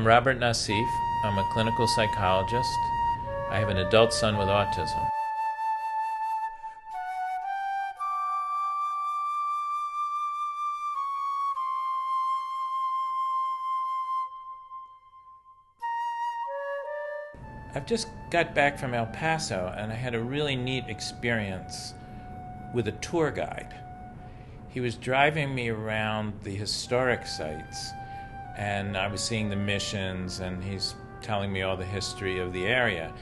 I'm Robert Naseef. I'm a clinical psychologist. I have an adult son with autism. I've just got back from El Paso and I had a really neat experience with a tour guide. He was driving me around the historic sites and I was seeing the missions and he's telling me all the history of the area.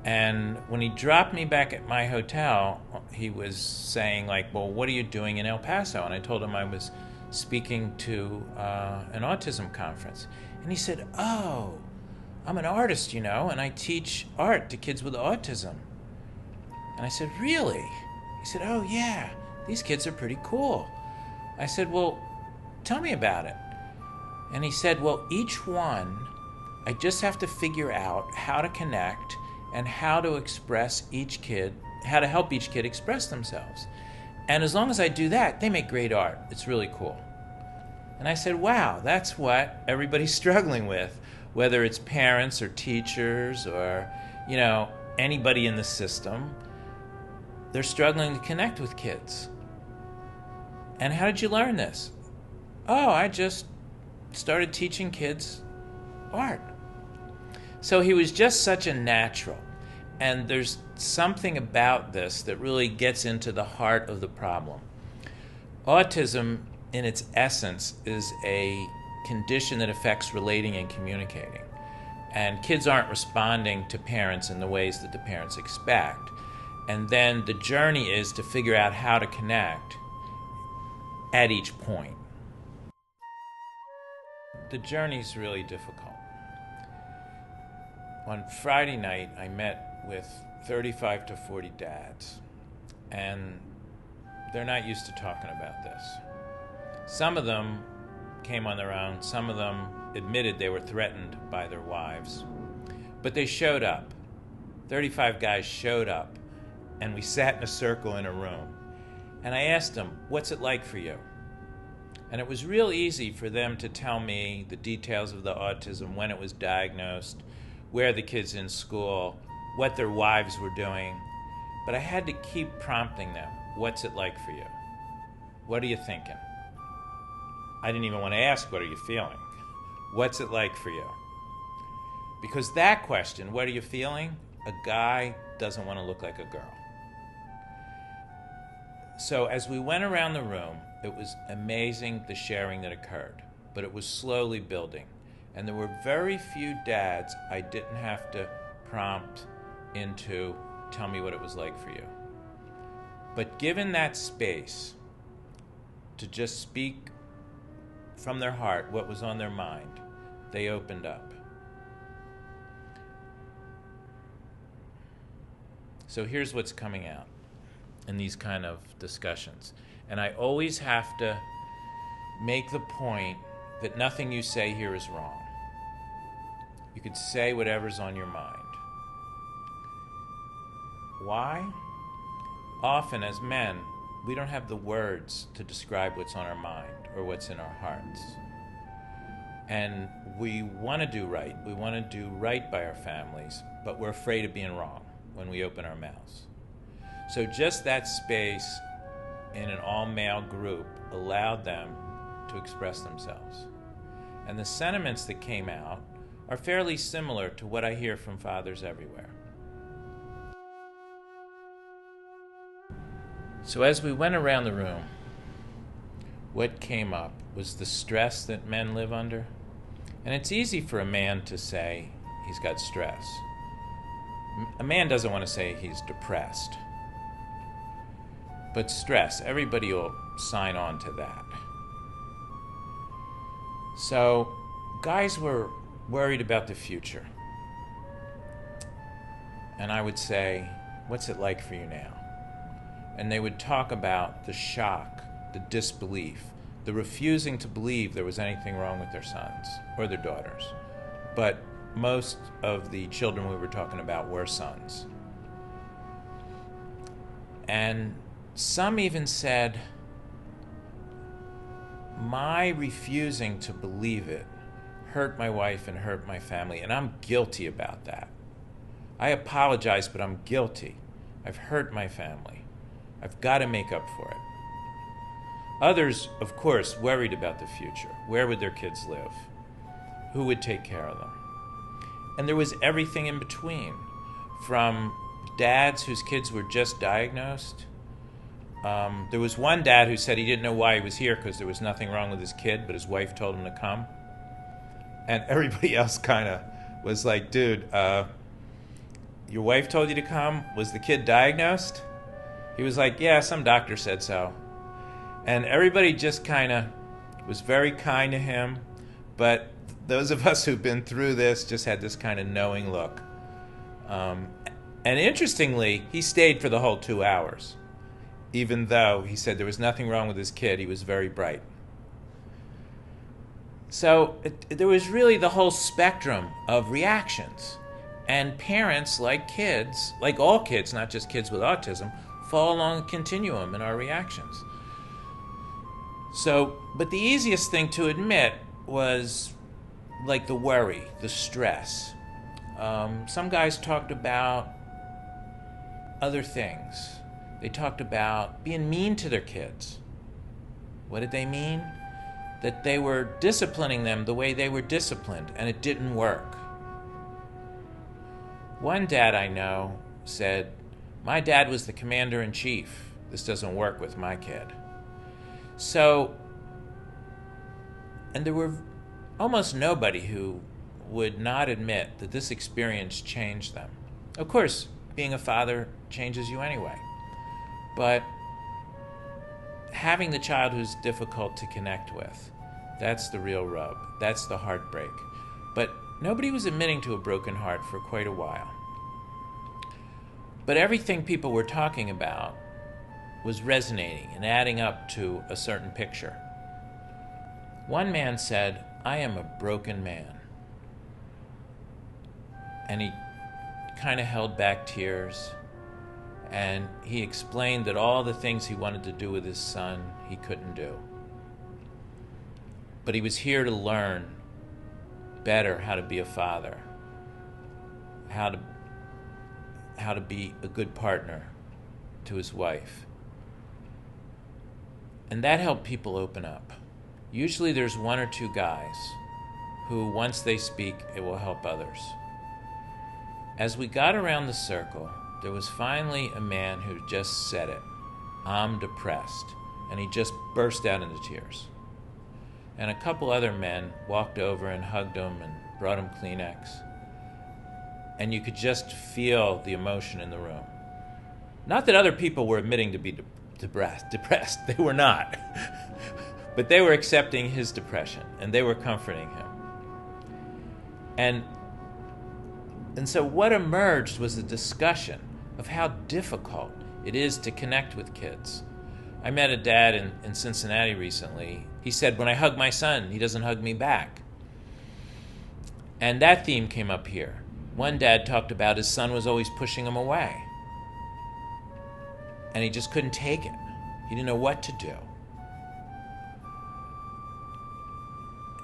And when he dropped me back at my hotel, he was saying like, well, what are you doing in El Paso? And I told him I was speaking to an autism conference. And he said, oh, I'm an artist, you know, and I teach art to kids with autism. And I said, really? He said, oh yeah, these kids are pretty cool. I said, well, tell me about it. And he said, well, each one, I just have to figure out how to connect and how to express each kid, how to help each kid express themselves. And as long as I do that, they make great art. It's really cool. And I said, wow, that's what everybody's struggling with, whether it's parents or teachers or, you know, anybody in the system. They're struggling to connect with kids. And how did you learn this? Oh, I just started teaching kids art. So he was just such a natural. And there's something about this that really gets into the heart of the problem. Autism, in its essence, is a condition that affects relating and communicating. And kids aren't responding to parents in the ways that the parents expect. And then the journey is to figure out how to connect at each point. The journey's really difficult. On Friday night, I met with 35 to 40 dads, and they're not used to talking about this. Some of them came on their own. Some of them admitted they were threatened by their wives, but they showed up. 35 guys showed up, and we sat in a circle in a room, and I asked them, what's it like for you? And it was real easy for them to tell me the details of the autism, when it was diagnosed, where the kids in school, what their wives were doing. But I had to keep prompting them, what's it like for you? What are you thinking? I didn't even want to ask, what are you feeling? What's it like for you? Because that question, what are you feeling? A guy doesn't want to look like a girl. So as we went around the room, it was amazing the sharing that occurred, but it was slowly building. And there were very few dads I didn't have to prompt into, tell me what it was like for you. But given that space to just speak from their heart what was on their mind, they opened up. So here's what's coming out in these kind of discussions. And I always have to make the point that nothing you say here is wrong. You could say whatever's on your mind. Why? Often as men, we don't have the words to describe what's on our mind or what's in our hearts. And we want to do right. We want to do right by our families, but we're afraid of being wrong when we open our mouths. So just that space in an all-male group allowed them to express themselves. And the sentiments that came out are fairly similar to what I hear from fathers everywhere. So as we went around the room, what came up was the stress that men live under. And it's easy for a man to say he's got stress. A man doesn't want to say he's depressed. But stress, everybody will sign on to that. So guys were worried about the future. And I would say, what's it like for you now? And they would talk about the shock, the disbelief, the refusing to believe there was anything wrong with their sons or their daughters. But most of the children we were talking about were sons. And some even said, my refusing to believe it hurt my wife and hurt my family, and I'm guilty about that. I apologize, but I'm guilty. I've hurt my family. I've got to make up for it. Others, of course, worried about the future. Where would their kids live? Who would take care of them? And there was everything in between, from dads whose kids were just diagnosed. There was one dad who said he didn't know why he was here because there was nothing wrong with his kid, but his wife told him to come. And everybody else kind of was like, dude, your wife told you to come? Was the kid diagnosed? He was like, yeah, some doctor said so. And everybody just kind of was very kind to him, but those of us who've been through this just had this kind of knowing look. And interestingly, he stayed for the whole 2 hours, even though he said there was nothing wrong with his kid. He was very bright. So there was really the whole spectrum of reactions. And parents, like kids, like all kids, not just kids with autism, fall along a continuum in our reactions. So, but the easiest thing to admit was like the worry, the stress. Some guys talked about other things. They talked about being mean to their kids. What did they mean? That they were disciplining them the way they were disciplined, and it didn't work. One dad I know said, my dad was the commander-in-chief. This doesn't work with my kid. So, and there were almost nobody who would not admit that this experience changed them. Of course, being a father changes you anyway. But having the child who's difficult to connect with, that's the real rub. That's the heartbreak. But nobody was admitting to a broken heart for quite a while. But everything people were talking about was resonating and adding up to a certain picture. One man said, I am a broken man. And he kind of held back tears, and he explained that all the things he wanted to do with his son, he couldn't do. But he was here to learn better how to be a father, how to be a good partner to his wife. And that helped people open up. Usually there's one or two guys who, once they speak, it will help others. As we got around the circle, there was finally a man who just said it. I'm depressed. And he just burst out into tears. And a couple other men walked over and hugged him and brought him Kleenex. And you could just feel the emotion in the room. Not that other people were admitting to be depressed. They were not. But they were accepting his depression, and they were comforting him. And so what emerged was a discussion of how difficult it is to connect with kids. I met a dad in Cincinnati recently. He said, when I hug my son, he doesn't hug me back. And that theme came up here. One dad talked about his son was always pushing him away. And he just couldn't take it. He didn't know what to do.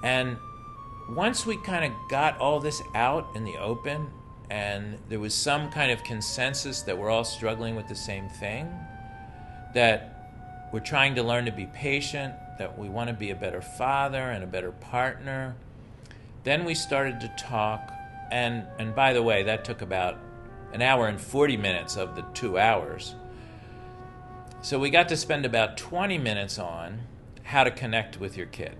And once we kind of got all this out in the open, and there was some kind of consensus that we're all struggling with the same thing, that we're trying to learn to be patient, that we want to be a better father and a better partner, then we started to talk. And by the way, that took about an hour and 40 minutes of the 2 hours. So we got to spend about 20 minutes on how to connect with your kid.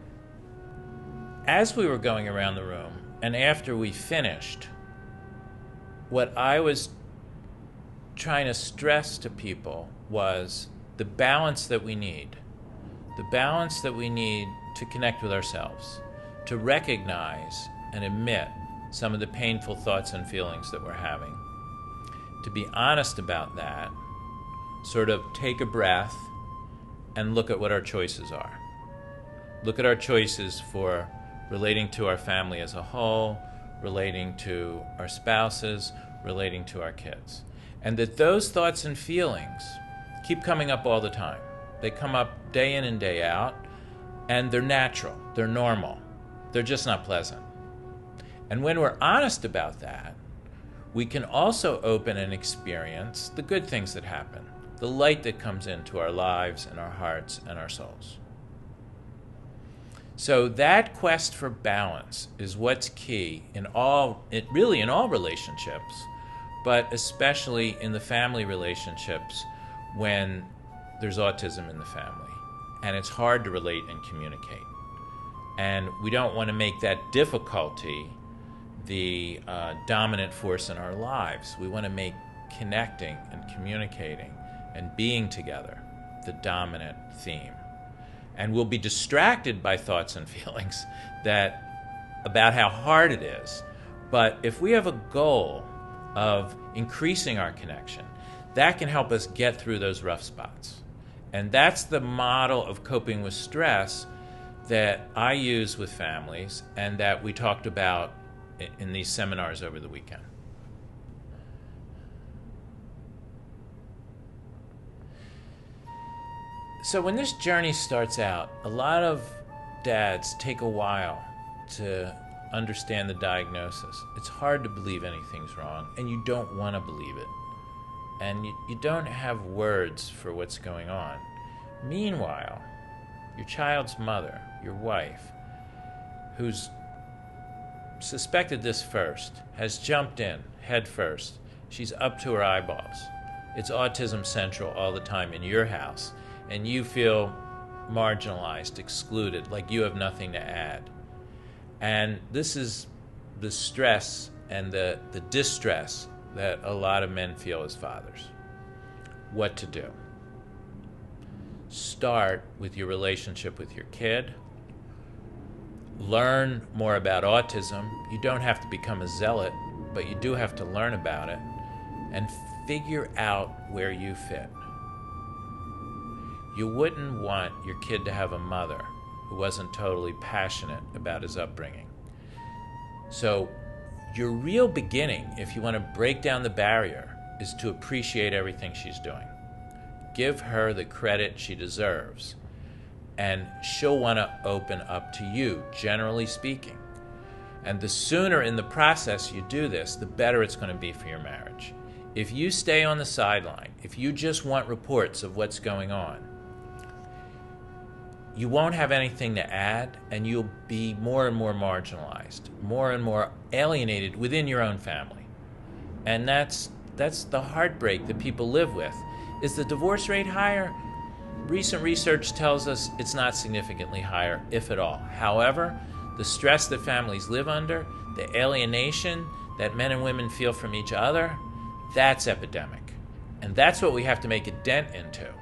As we were going around the room, and after we finished, what I was trying to stress to people was the balance that we need. The balance that we need to connect with ourselves, to recognize and admit some of the painful thoughts and feelings that we're having. To be honest about that, sort of take a breath and look at what our choices are. Look at our choices for relating to our family as a whole, relating to our spouses, relating to our kids. And that those thoughts and feelings keep coming up all the time. They come up day in and day out, and they're natural, they're normal. They're just not pleasant. And when we're honest about that, we can also open and experience the good things that happen, the light that comes into our lives and our hearts and our souls. So that quest for balance is what's key in all relationships, but especially in the family relationships when there's autism in the family and it's hard to relate and communicate. And we don't want to make that difficulty the dominant force in our lives. We want to make connecting and communicating and being together the dominant theme. And we'll be distracted by thoughts and feelings about how hard it is. But if we have a goal of increasing our connection, that can help us get through those rough spots. And that's the model of coping with stress that I use with families and that we talked about in these seminars over the weekend. So when this journey starts out, a lot of dads take a while to understand the diagnosis. It's hard to believe anything's wrong, and you don't want to believe it. And you don't have words for what's going on. Meanwhile, your child's mother, your wife, who's suspected this first, has jumped in head first. She's up to her eyeballs. It's Autism Central all the time in your house, and you feel marginalized, excluded, like you have nothing to add. And this is the stress and the distress that a lot of men feel as fathers. What to do? Start with your relationship with your kid. Learn more about autism. You don't have to become a zealot, but you do have to learn about it and figure out where you fit. You wouldn't want your kid to have a mother who wasn't totally passionate about his upbringing. So your real beginning, if you want to break down the barrier, is to appreciate everything she's doing. Give her the credit she deserves, and she'll want to open up to you, generally speaking. And the sooner in the process you do this, the better it's going to be for your marriage. If you stay on the sideline, if you just want reports of what's going on, you won't have anything to add, and you'll be more and more marginalized, more and more alienated within your own family. And that's the heartbreak that people live with. Is the divorce rate higher? Recent research tells us it's not significantly higher, if at all. However, the stress that families live under, the alienation that men and women feel from each other, that's epidemic. And that's what we have to make a dent into.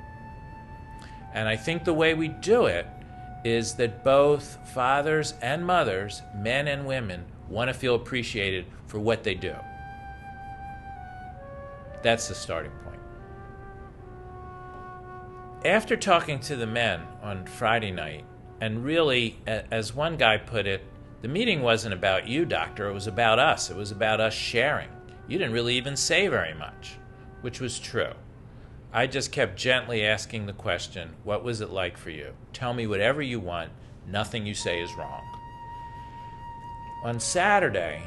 And I think the way we do it is that both fathers and mothers, men and women, want to feel appreciated for what they do. That's the starting point. After talking to the men on Friday night, and really, as one guy put it, the meeting wasn't about you, doctor, it was about us. It was about us sharing. You didn't really even say very much, which was true. I just kept gently asking the question, what was it like for you? Tell me whatever you want. Nothing you say is wrong. On Saturday,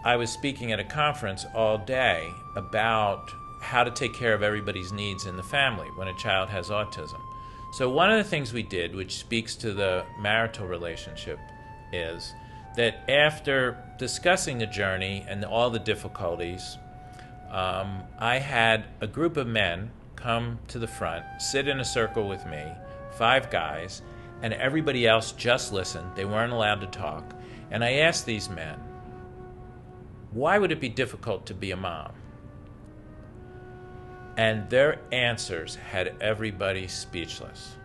I was speaking at a conference all day about how to take care of everybody's needs in the family when a child has autism. So one of the things we did, which speaks to the marital relationship, is that after discussing the journey and all the difficulties, I had a group of men come to the front, sit in a circle with me, 5 guys, and everybody else just listened. They weren't allowed to talk. And I asked these men, why would it be difficult to be a mom? And their answers had everybody speechless.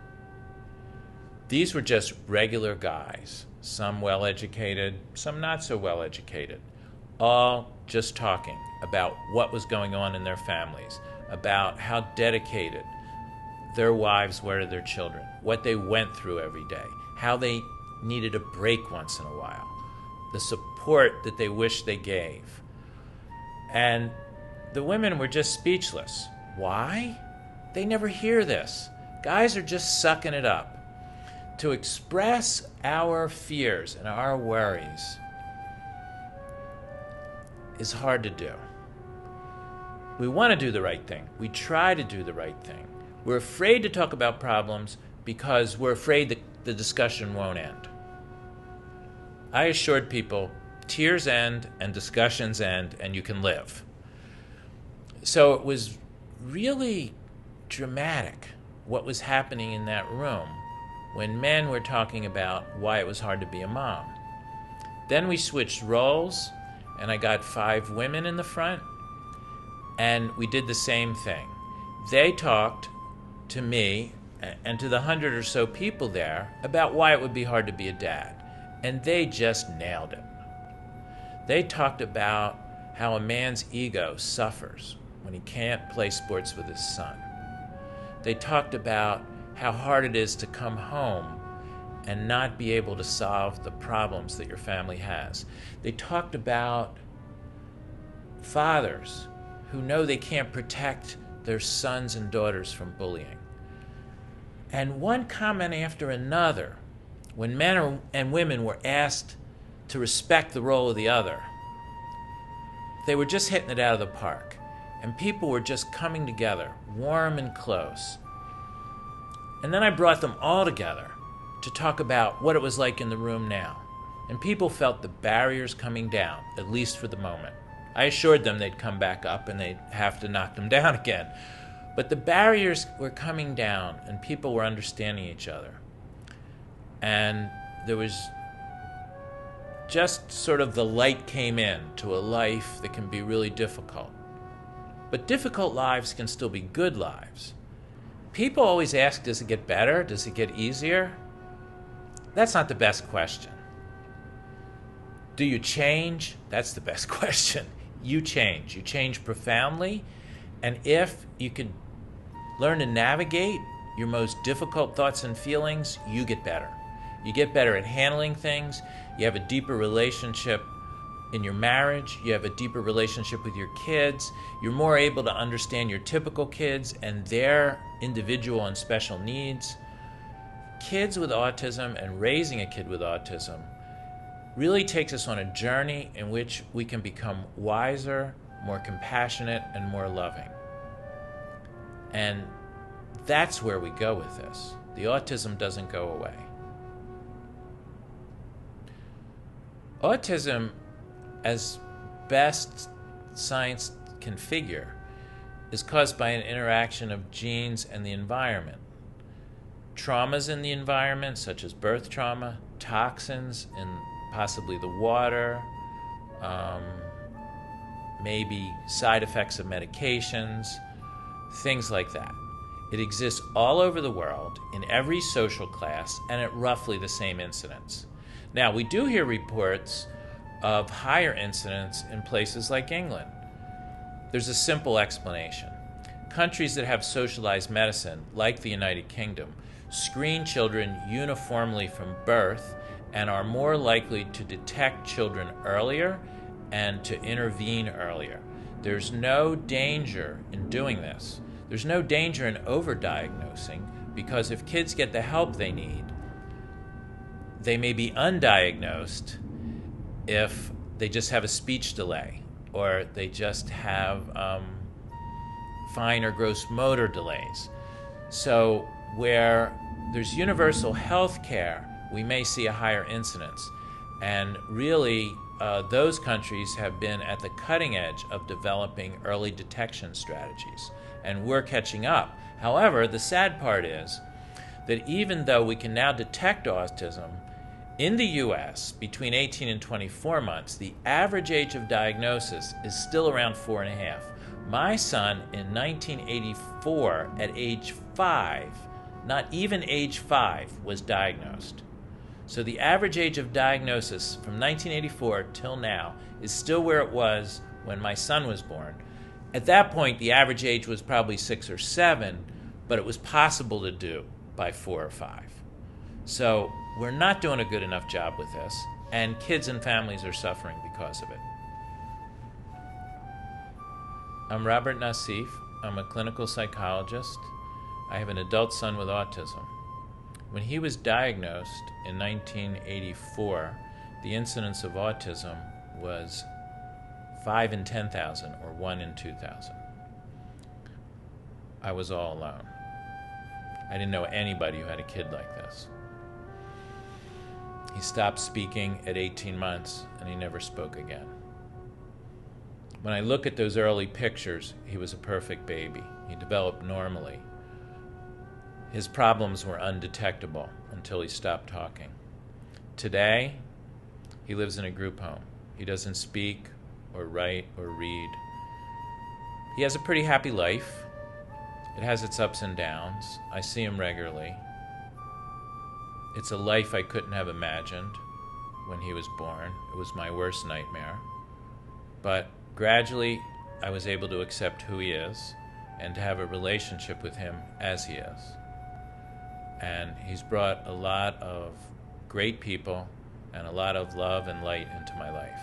These were just regular guys, some well-educated, some not so well-educated, all just talking about what was going on in their families, about how dedicated their wives were to their children, what they went through every day, how they needed a break once in a while, the support that they wished they gave. And the women were just speechless. Why? They never hear this. Guys are just sucking it up. to express our fears and our worries is hard to do. We want to do the right thing. We try to do the right thing. We're afraid to talk about problems because we're afraid that the discussion won't end. I assured people, tears end and discussions end and you can live. So it was really dramatic what was happening in that room when men were talking about why it was hard to be a mom. Then we switched roles, and I got 5 women in the front, and we did the same thing. They talked to me and to the 100 or so people there about why it would be hard to be a dad, and they just nailed it. They talked about how a man's ego suffers when he can't play sports with his son. They talked about how hard it is to come home and not be able to solve the problems that your family has. They talked about fathers who know they can't protect their sons and daughters from bullying. And one comment after another, when men and women were asked to respect the role of the other, they were just hitting it out of the park. And people were just coming together, warm and close. And then I brought them all together to talk about what it was like in the room now. And people felt the barriers coming down, at least for the moment. I assured them they'd come back up and they'd have to knock them down again. But the barriers were coming down and people were understanding each other. And there was just sort of the light came in to a life that can be really difficult. But difficult lives can still be good lives. People always ask, does it get better? Does it get easier? That's not the best question. Do you change? That's the best question. You change. You change profoundly. And if you can learn to navigate your most difficult thoughts and feelings, you get better. You get better at handling things. You have a deeper relationship in your marriage. You have a deeper relationship with your kids. You're more able to understand your typical kids and their individual and special needs. Kids with autism and raising a kid with autism really takes us on a journey in which we can become wiser, more compassionate, and more loving. And that's where we go with this. The autism doesn't go away. Autism, as best science can figure, is caused by an interaction of genes and the environment. Traumas in the environment, such as birth trauma, toxins in possibly the water, maybe side effects of medications, things like that. It exists all over the world, in every social class, and at roughly the same incidence. Now, we do hear reports of higher incidence in places like England. There's a simple explanation. Countries that have socialized medicine, like the United Kingdom, screen children uniformly from birth and are more likely to detect children earlier and to intervene earlier. There's no danger in doing this. There's no danger in overdiagnosing, because if kids get the help they need, they may be undiagnosed if they just have a speech delay or they just have fine or gross motor delays. So where there's universal health care, we may see a higher incidence. And really, those countries have been at the cutting edge of developing early detection strategies, and we're catching up. However, the sad part is that even though we can now detect autism, in the US, between 18 and 24 months, the average age of diagnosis is still around 4.5. My son in 1984, at age 5, not even age 5, was diagnosed. So the average age of diagnosis from 1984 till now is still where it was when my son was born. At that point, the average age was probably 6 or 7, but it was possible to do by 4 or 5. So we're not doing a good enough job with this, and kids and families are suffering because of it. I'm Robert Naseef. I'm a clinical psychologist. I have an adult son with autism. When he was diagnosed in 1984, the incidence of autism was 5 in 10,000 or 1 in 2,000. I was all alone. I didn't know anybody who had a kid like this. He stopped speaking at 18 months and he never spoke again. When I look at those early pictures, he was a perfect baby. He developed normally. His problems were undetectable until he stopped talking. Today, he lives in a group home. He doesn't speak or write or read. He has a pretty happy life. It has its ups and downs. I see him regularly. It's a life I couldn't have imagined when he was born. It was my worst nightmare. But gradually, I was able to accept who he is and to have a relationship with him as he is. And he's brought a lot of great people and a lot of love and light into my life.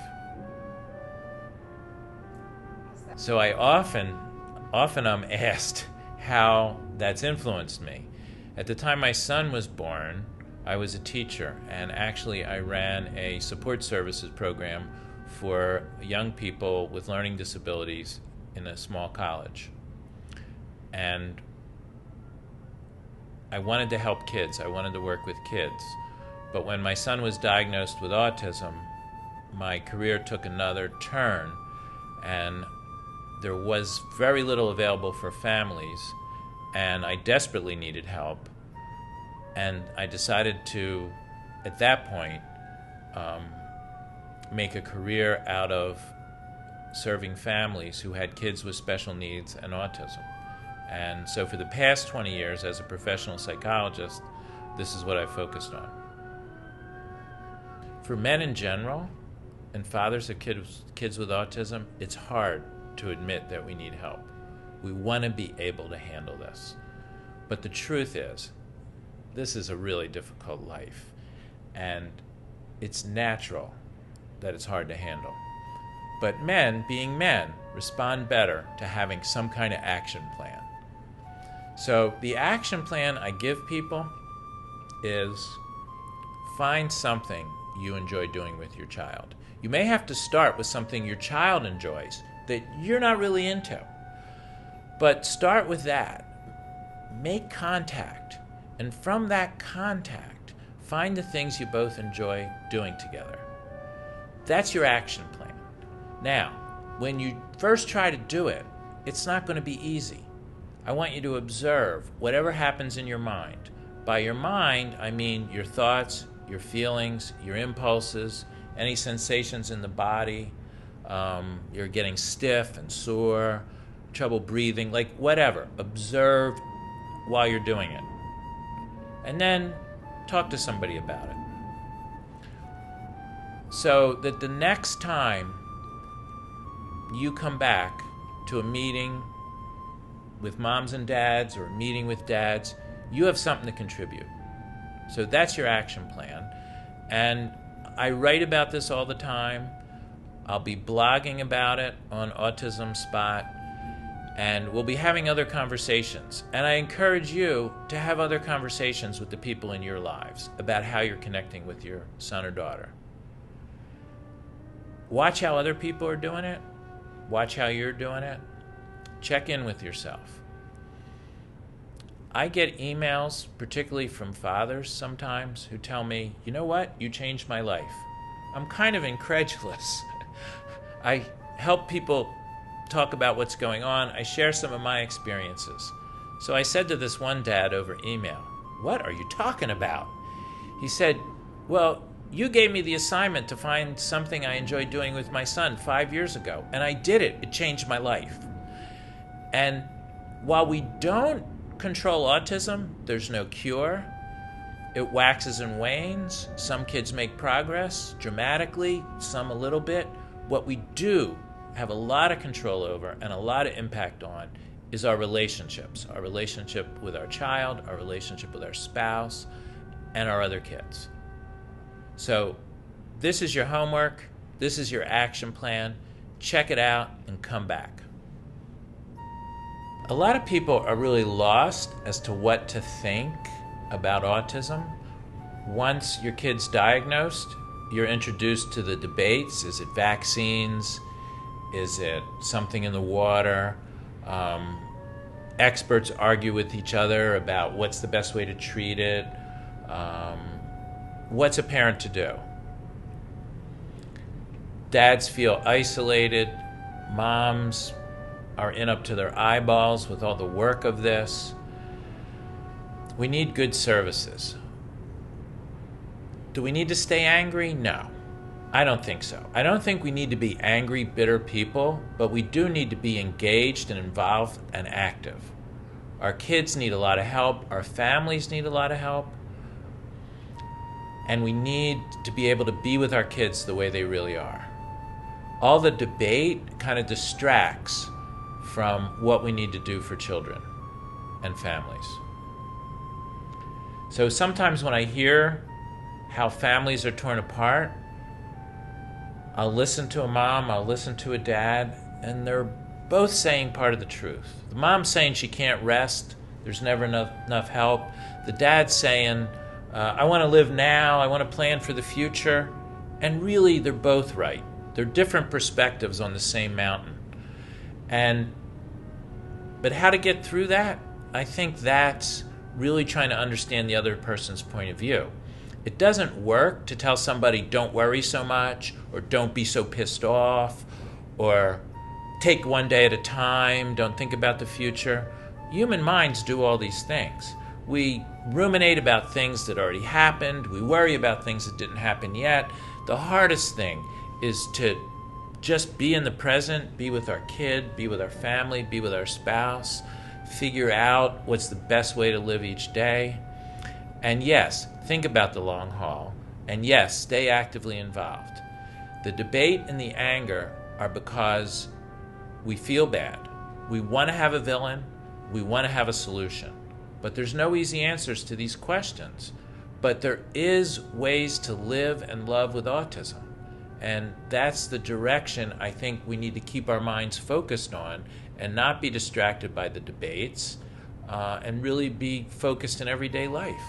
So I often I'm asked how that's influenced me. At the time my son was born, I was a teacher, and actually I ran a support services program for young people with learning disabilities in a small college. And I wanted to help kids. I wanted to work with kids. But when my son was diagnosed with autism, my career took another turn, and there was very little available for families, and I desperately needed help. And I decided to, at that point, make a career out of serving families who had kids with special needs and autism. And so for the past 20 years as a professional psychologist, this is what I focused on. For men in general, and fathers of kids with autism, it's hard to admit that we need help. We want to be able to handle this. But the truth is, this is a really difficult life, and it's natural that it's hard to handle. But men, being men, respond better to having some kind of action plan. So the action plan I give people is find something you enjoy doing with your child. You may have to start with something your child enjoys that you're not really into. But start with that. Make contact. And from that contact, find the things you both enjoy doing together. That's your action plan. Now, when you first try to do it, it's not going to be easy. I want you to observe whatever happens in your mind. By your mind, I mean your thoughts, your feelings, your impulses, any sensations in the body. You're getting stiff and sore, trouble breathing, like whatever. Observe while you're doing it. And then talk to somebody about it. So that the next time you come back to a meeting with moms and dads or a meeting with dads, you have something to contribute. So that's your action plan. And I write about this all the time. I'll be blogging about it on Autism Spot, and we'll be having other conversations. And I encourage you to have other conversations with the people in your lives about how you're connecting with your son or daughter. Watch how other people are doing it. Watch how you're doing it. Check in with yourself. I get emails, particularly from fathers sometimes, who tell me, you know what, you changed my life. I'm kind of incredulous. I help people talk about what's going on. I share some of my experiences. So I said to this one dad over email, what are you talking about? He said, well, you gave me the assignment to find something I enjoyed doing with my son 5 years ago, and I did it. It changed my life. And while we don't control autism, there's no cure. It waxes and wanes. Some kids make progress dramatically, some a little bit. What we do have a lot of control over and a lot of impact on is our relationships. Our relationship with our child, our relationship with our spouse, and our other kids. So this is your homework. This is your action plan. Check it out and come back. A lot of people are really lost as to what to think about autism. Once your kid's diagnosed, you're introduced to the debates. Is it vaccines? Is it something in the water? Experts argue with each other about what's the best way to treat it. What's a parent to do? Dads feel isolated. Moms are in up to their eyeballs with all the work of this. We need good services. Do we need to stay angry? No, I don't think so. I don't think we need to be angry, bitter people, but we do need to be engaged and involved and active. Our kids need a lot of help. Our families need a lot of help. And we need to be able to be with our kids the way they really are. All the debate kind of distracts from what we need to do for children and families. So sometimes when I hear how families are torn apart, I'll listen to a mom, I'll listen to a dad, and they're both saying part of the truth. The mom's saying she can't rest, there's never enough help. The dad's saying, I want to live now, I want to plan for the future. And really, they're both right. They're different perspectives on the same mountain. But how to get through that? I think that's really trying to understand the other person's point of view. It doesn't work to tell somebody, don't worry so much, or don't be so pissed off, or take one day at a time, don't think about the future. Human minds do all these things. We ruminate about things that already happened. We worry about things that didn't happen yet. The hardest thing is to just be in the present, be with our kid, be with our family, be with our spouse, figure out what's the best way to live each day. And yes, think about the long haul. And yes, stay actively involved. The debate and the anger are because we feel bad. We want to have a villain. We want to have a solution. But there's no easy answers to these questions. But there is ways to live and love with autism. And that's the direction I think we need to keep our minds focused on and not be distracted by the debates and really be focused in everyday life.